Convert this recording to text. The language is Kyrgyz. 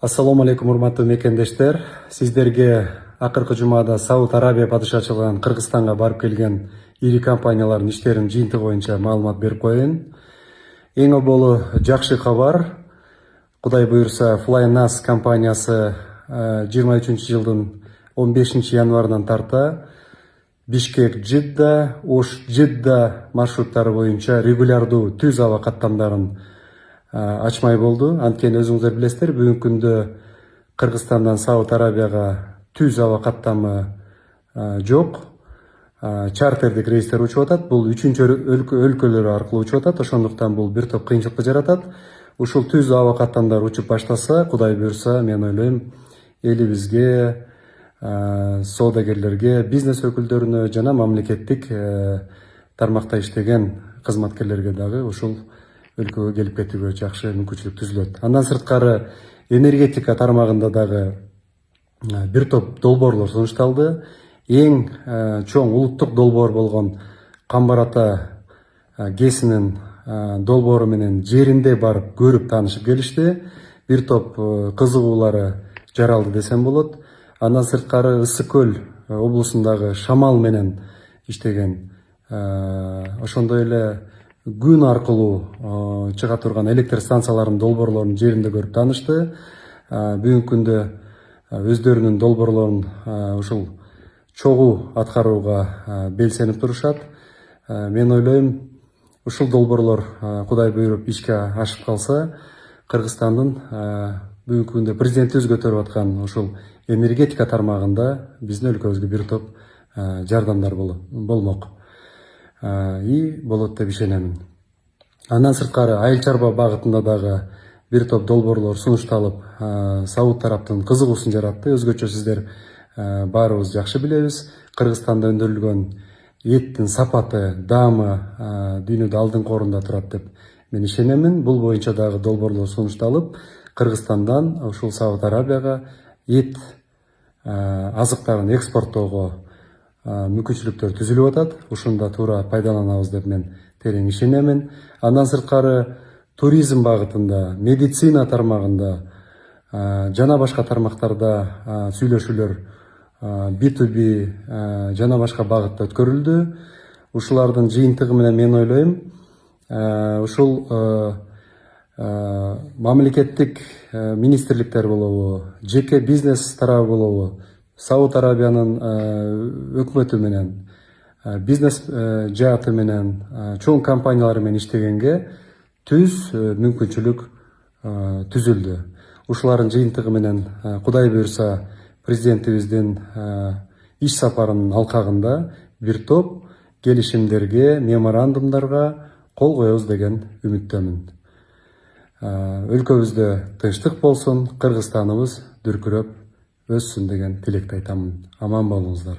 Ассаламу алейкум, урматтуу мекендештер. Сиздерге акыркы жумада Сауд Арабия падышачылыгынан Кыргызстанга барып келген ири компаниялардын иштеринин жыйынтыгы боюнча маалымат берип коеюн. Эң оболу жакшы кабар. Кудай буюрса, FlyNAS компаниясы 23-жылдын 15 январынан тарта Бишкек-Жидда, Ош-Жидда маршруттары боюнча регулярдуу түз аба каттамдарын ачмай болду. Анткени өзүңүздөр билесиздер, бүгүнкү күндө Кыргызстандан Сауд Арабияга түз аба каттамы жок. Чартердик рейстер учуп атат. Бул үчүнчү өлкөлөр аркылуу учуп атат. Ошондуктан бул бир топ кыйынчылыкты жаратат. Ушул түз аба каттамдар учуп баштаса, Кудай буюрса, мен ойлойм, элибизге, соодагерлерге, бизнес өкүлдөрүнө жана мамлекеттик тармакта иштеген кызматкерлерге дагы ушул өлкөгө келип кетүүгө жакшы мүмкүнчүлүк түзүлөт. Андан сырткары энергетика тармагында дагы бир топ долбоорлор сунушталды. Эң чоң улуттук долбоор болгон Камбар Ата ГЭСинин долбоору менен жеринде барып көрүп таанышып келишти. Бир топ кызыгуулары жаралды десем болот. Андан сырткары Ысык Көл облусундагы Шамал менен иштеген, ошондой эле күн аркылуу чыга турган электр станцияларынын долбоорлорун жеринде көрүп таанышты. Бүгүнкү күндө өздөрүнүн долбоорлорун ушул чогуу аткарууга белсенип турушат. Мен ойлойм, ушул долбоорлор Кудай буйруп ишке ашып калса, Кыргызстандын бүгүнкү күндө президентибиз көтөрүп аткан ушул энергетика тармагында биздин өлкөбүзгө бир топ жардамдар болмок. И болот деп ишенемин. Андан сырткары айыл чарба багытында дагы бир топ долбоорлор сунушталып, Сауд тараптын кызыгуусун жаратты. Өзгөчө сиздер баарыбыз жакшы билебиз, Кыргызстанда өндүрүлгөн эттин сапаты, даамы дүйнөдө алдыңкы орунда турат деп мен ишенемин. Бул боюнча дагы долбоорлор сунушталып, Кыргызстандан ушул Сауд Арабияга эт азыктарын экспорттоого мүмкүнчүлүктөр түзүлүп атат. Ушунда туура пайдаланабыз деп мен терең ишенемин. Андан сырткары туризм багытында, медицина тармагында жана башка тармактарда сүйлөшүүлөр B2B жана башка багытта өткөрүлдү. Ушулардын жыйынтыгы менен мен ойлойм, ушул мамлекеттик министрликтер болобу, жеке бизнес тарабы болобу, Сауд Арабиянын өкмөтү менен, бизнес жааты менен, чоң компаниялар менен иштегенге түз мүмкүнчүлүк түзүлдү. Ушулардын жыйынтыгы менен Кудай буйрса, президентибиздин иш сапарынын алкагында бир топ келишимдерге, меморандумдарга кол коебуз деген үмүттөмүн. Өлкөбүздө тынчтык болсун, Кыргызстаныбыз дүркүрөп өссүн деген тилекти айтамын. Аман болуңуздар.